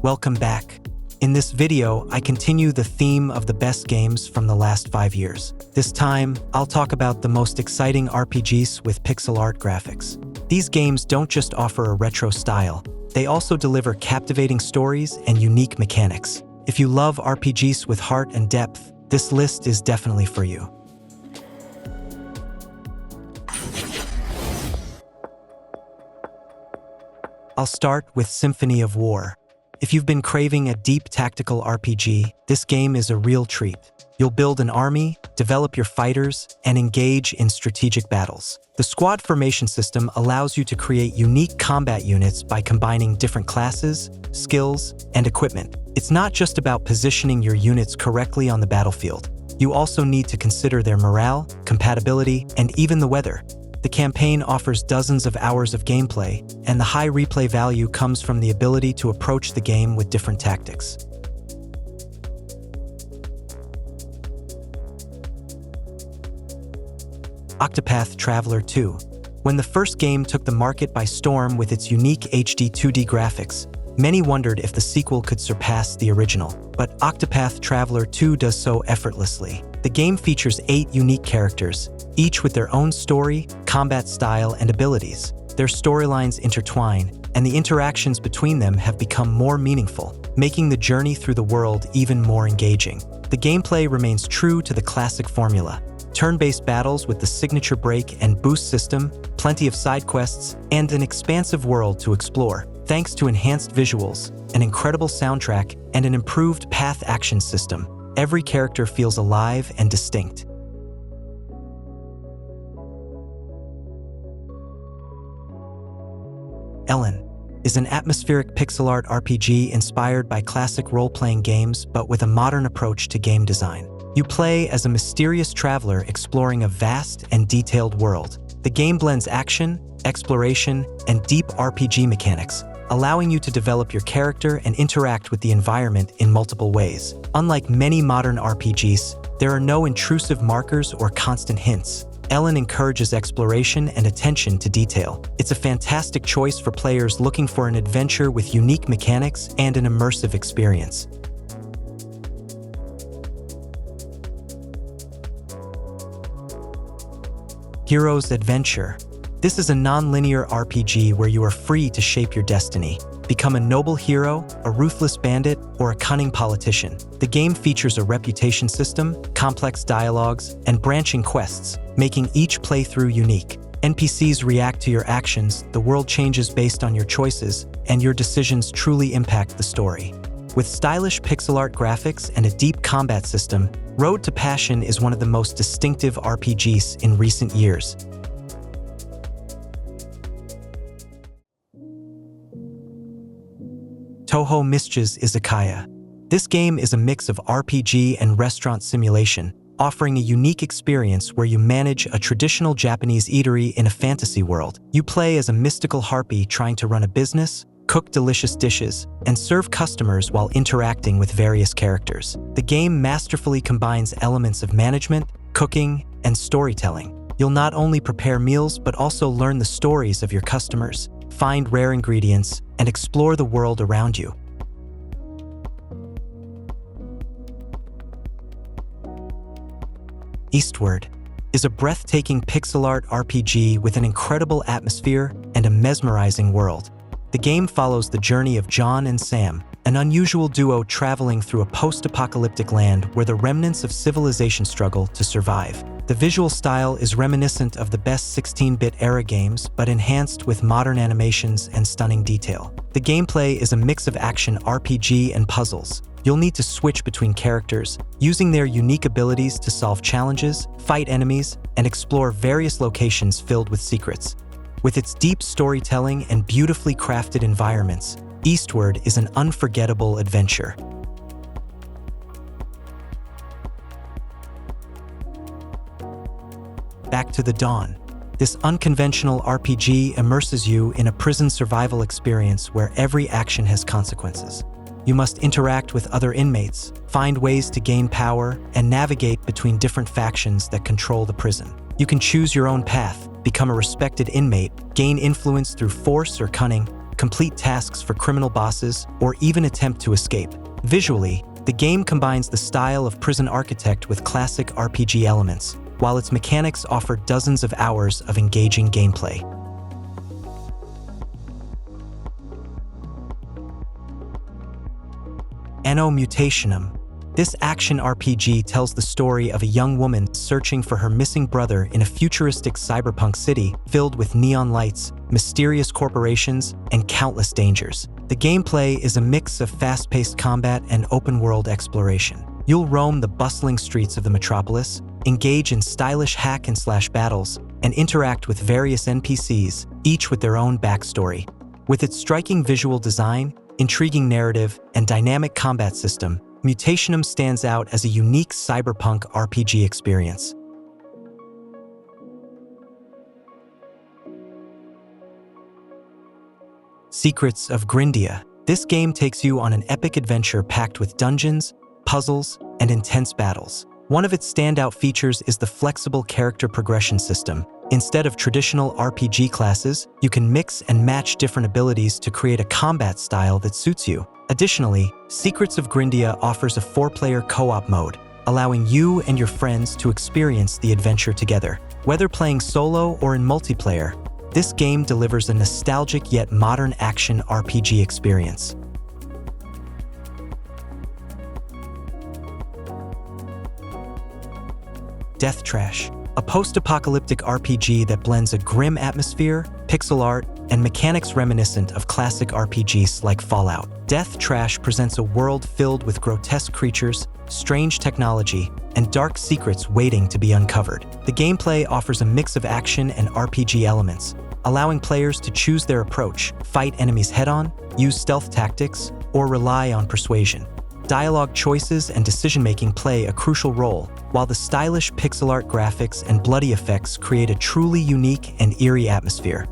Welcome back. In this video, I continue the theme of the best games from the last 5 years. This time, I'll talk about the most exciting RPGs with pixel art graphics. These games don't just offer a retro style, they also deliver captivating stories and unique mechanics. If you love RPGs with heart and depth, this list is definitely for you. I'll start with Symphony of War. If you've been craving a deep tactical RPG, this game is a real treat. You'll build an army, develop your fighters, and engage in strategic battles. The squad formation system allows you to create unique combat units by combining different classes, skills, and equipment. It's not just about positioning your units correctly on the battlefield. You also need to consider their morale, compatibility, and even the weather. The campaign offers dozens of hours of gameplay, and the high replay value comes from the ability to approach the game with different tactics. Octopath Traveler 2. When the first game took the market by storm with its unique HD 2D graphics, many wondered if the sequel could surpass the original. But Octopath Traveler 2 does so effortlessly. The game features 8 unique characters, each with their own story, combat style, and abilities. Their storylines intertwine, and the interactions between them have become more meaningful, making the journey through the world even more engaging. The gameplay remains true to the classic formula. Turn-based battles with the signature break and boost system, plenty of side quests, and an expansive world to explore. Thanks to enhanced visuals, an incredible soundtrack, and an improved path action system, every character feels alive and distinct. Ellen is an atmospheric pixel art RPG inspired by classic role-playing games but with a modern approach to game design. You play as a mysterious traveler exploring a vast and detailed world. The game blends action, exploration, and deep RPG mechanics, allowing you to develop your character and interact with the environment in multiple ways. Unlike many modern RPGs, there are no intrusive markers or constant hints. Ellen encourages exploration and attention to detail. It's a fantastic choice for players looking for an adventure with unique mechanics and an immersive experience. Heroes Adventure. This is a non-linear RPG where you are free to shape your destiny. Become a noble hero, a ruthless bandit, or a cunning politician. The game features a reputation system, complex dialogues, and branching quests, making each playthrough unique. NPCs react to your actions, the world changes based on your choices, and your decisions truly impact the story. With stylish pixel art graphics and a deep combat system, Road to Passion is one of the most distinctive RPGs in recent years. Touhou Mischi's Izakaya. This game is a mix of RPG and restaurant simulation, offering a unique experience where you manage a traditional Japanese eatery in a fantasy world. You play as a mystical harpy trying to run a business, cook delicious dishes, and serve customers while interacting with various characters. The game masterfully combines elements of management, cooking, and storytelling. You'll not only prepare meals but also learn the stories of your customers, find rare ingredients, and explore the world around you. Eastward is a breathtaking pixel art RPG with an incredible atmosphere and a mesmerizing world. The game follows the journey of John and Sam, an unusual duo traveling through a post-apocalyptic land where the remnants of civilization struggle to survive. The visual style is reminiscent of the best 16-bit era games, but enhanced with modern animations and stunning detail. The gameplay is a mix of action RPG and puzzles. You'll need to switch between characters, using their unique abilities to solve challenges, fight enemies, and explore various locations filled with secrets. With its deep storytelling and beautifully crafted environments, Eastward is an unforgettable adventure. Back to the Dawn. This unconventional RPG immerses you in a prison survival experience where every action has consequences. You must interact with other inmates, find ways to gain power, and navigate between different factions that control the prison. You can choose your own path, become a respected inmate, gain influence through force or cunning, complete tasks for criminal bosses, or even attempt to escape. Visually, the game combines the style of Prison Architect with classic RPG elements, while its mechanics offer dozens of hours of engaging gameplay. Anno Mutationum. This action RPG tells the story of a young woman searching for her missing brother in a futuristic cyberpunk city filled with neon lights, mysterious corporations, and countless dangers. The gameplay is a mix of fast-paced combat and open-world exploration. You'll roam the bustling streets of the metropolis, engage in stylish hack-and-slash battles, and interact with various NPCs, each with their own backstory. With its striking visual design, intriguing narrative, and dynamic combat system, Mutationum stands out as a unique cyberpunk RPG experience. Secrets of Grindia. This game takes you on an epic adventure packed with dungeons, puzzles, and intense battles. One of its standout features is the flexible character progression system. Instead of traditional RPG classes, you can mix and match different abilities to create a combat style that suits you. Additionally, Secrets of Grindia offers a 4-player co-op mode, allowing you and your friends to experience the adventure together. Whether playing solo or in multiplayer, this game delivers a nostalgic yet modern action RPG experience. Death Trash. A post-apocalyptic RPG that blends a grim atmosphere, pixel art, and mechanics reminiscent of classic RPGs like Fallout. Death Trash presents a world filled with grotesque creatures, strange technology, and dark secrets waiting to be uncovered. The gameplay offers a mix of action and RPG elements, allowing players to choose their approach, fight enemies head-on, use stealth tactics, or rely on persuasion. Dialogue choices and decision-making play a crucial role, while the stylish pixel art graphics and bloody effects create a truly unique and eerie atmosphere.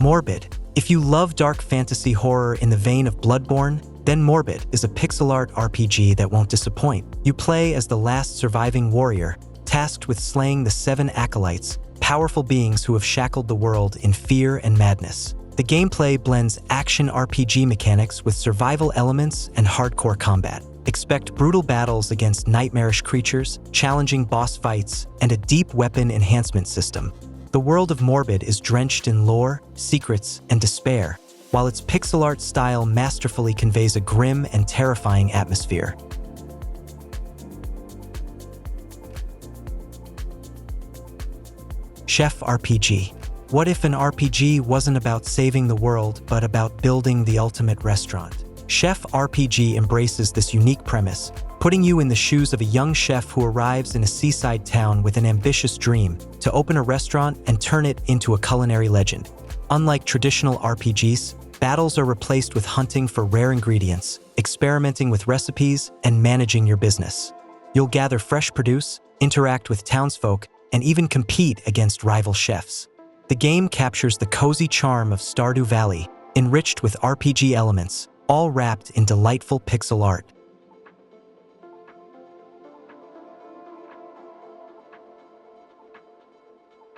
Morbid. If you love dark fantasy horror in the vein of Bloodborne, then Morbid is a pixel art RPG that won't disappoint. You play as the last surviving warrior, tasked with slaying the 7 acolytes, powerful beings who have shackled the world in fear and madness. The gameplay blends action RPG mechanics with survival elements and hardcore combat. Expect brutal battles against nightmarish creatures, challenging boss fights, and a deep weapon enhancement system. The world of Morbid is drenched in lore, secrets, and despair, while its pixel art style masterfully conveys a grim and terrifying atmosphere. Chef RPG. What if an RPG wasn't about saving the world, but about building the ultimate restaurant? Chef RPG embraces this unique premise, putting you in the shoes of a young chef who arrives in a seaside town with an ambitious dream to open a restaurant and turn it into a culinary legend. Unlike traditional RPGs, battles are replaced with hunting for rare ingredients, experimenting with recipes, and managing your business. You'll gather fresh produce, interact with townsfolk, and even compete against rival chefs. The game captures the cozy charm of Stardew Valley, enriched with RPG elements, all wrapped in delightful pixel art.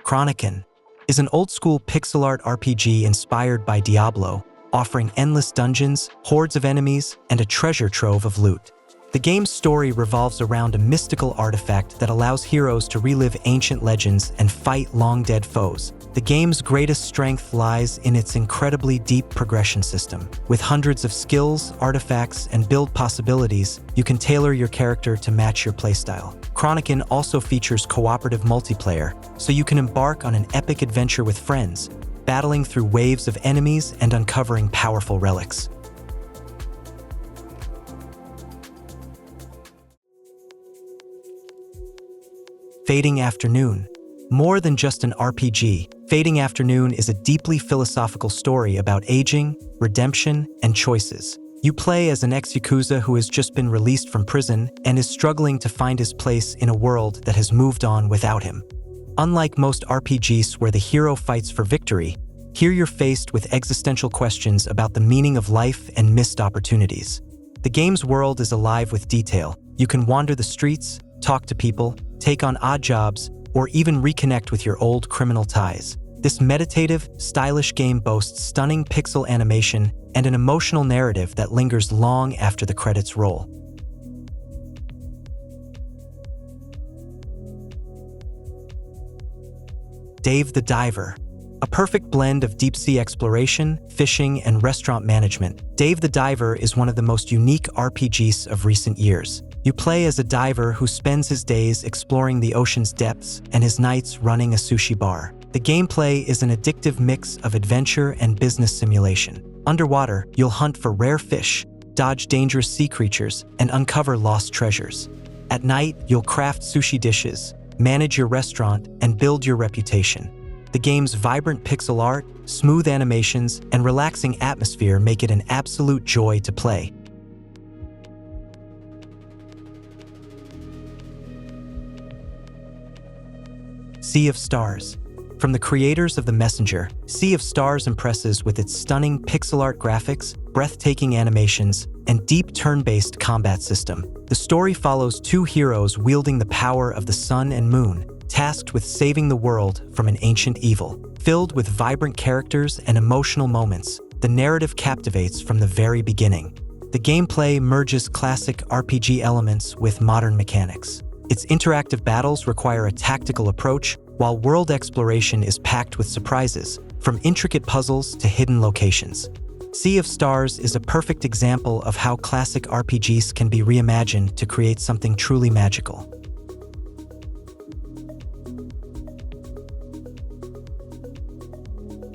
Chronican is an old-school pixel art RPG inspired by Diablo, offering endless dungeons, hordes of enemies, and a treasure trove of loot. The game's story revolves around a mystical artifact that allows heroes to relive ancient legends and fight long-dead foes. The game's greatest strength lies in its incredibly deep progression system. With hundreds of skills, artifacts, and build possibilities, you can tailor your character to match your playstyle. Chronican also features cooperative multiplayer, so you can embark on an epic adventure with friends, battling through waves of enemies and uncovering powerful relics. Fading Afternoon. More than just an RPG, Fading Afternoon is a deeply philosophical story about aging, redemption, and choices. You play as an ex-Yakuza who has just been released from prison and is struggling to find his place in a world that has moved on without him. Unlike most RPGs where the hero fights for victory, here you're faced with existential questions about the meaning of life and missed opportunities. The game's world is alive with detail. You can wander the streets, talk to people, take on odd jobs, or even reconnect with your old criminal ties. This meditative, stylish game boasts stunning pixel animation and an emotional narrative that lingers long after the credits roll. Dave the Diver. A perfect blend of deep-sea exploration, fishing, and restaurant management, Dave the Diver is one of the most unique RPGs of recent years. You play as a diver who spends his days exploring the ocean's depths and his nights running a sushi bar. The gameplay is an addictive mix of adventure and business simulation. Underwater, you'll hunt for rare fish, dodge dangerous sea creatures, and uncover lost treasures. At night, you'll craft sushi dishes, manage your restaurant, and build your reputation. The game's vibrant pixel art, smooth animations, and relaxing atmosphere make it an absolute joy to play. Sea of Stars. From the creators of The Messenger, Sea of Stars impresses with its stunning pixel art graphics, breathtaking animations, and deep turn-based combat system. The story follows two heroes wielding the power of the sun and moon, tasked with saving the world from an ancient evil. Filled with vibrant characters and emotional moments, the narrative captivates from the very beginning. The gameplay merges classic RPG elements with modern mechanics. Its interactive battles require a tactical approach, while world exploration is packed with surprises, from intricate puzzles to hidden locations. Sea of Stars is a perfect example of how classic RPGs can be reimagined to create something truly magical.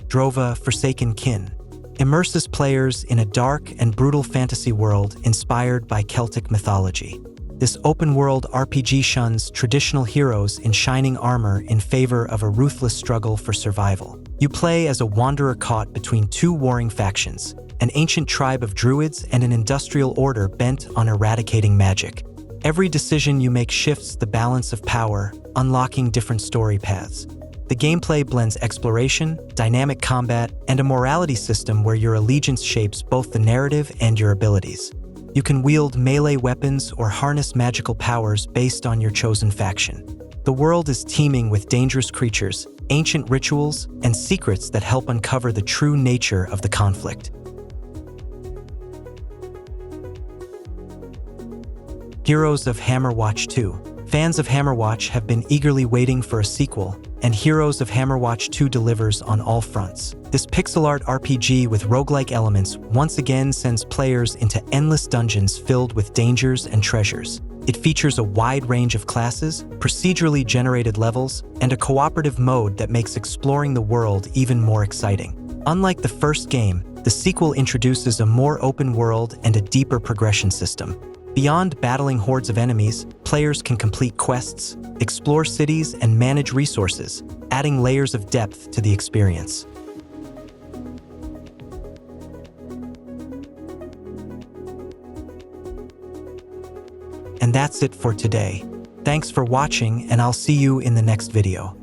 Drova: Forsaken Kin immerses players in a dark and brutal fantasy world inspired by Celtic mythology. This open-world RPG shuns traditional heroes in shining armor in favor of a ruthless struggle for survival. You play as a wanderer caught between two warring factions, an ancient tribe of druids and an industrial order bent on eradicating magic. Every decision you make shifts the balance of power, unlocking different story paths. The gameplay blends exploration, dynamic combat, and a morality system where your allegiance shapes both the narrative and your abilities. You can wield melee weapons or harness magical powers based on your chosen faction. The world is teeming with dangerous creatures, ancient rituals, and secrets that help uncover the true nature of the conflict. Heroes of Hammerwatch 2. Fans of Hammerwatch have been eagerly waiting for a sequel, and Heroes of Hammerwatch 2 delivers on all fronts. This pixel art RPG with roguelike elements once again sends players into endless dungeons filled with dangers and treasures. It features a wide range of classes, procedurally generated levels, and a cooperative mode that makes exploring the world even more exciting. Unlike the first game, the sequel introduces a more open world and a deeper progression system. Beyond battling hordes of enemies, players can complete quests, explore cities, and manage resources, adding layers of depth to the experience. And that's it for today. Thanks for watching, and I'll see you in the next video.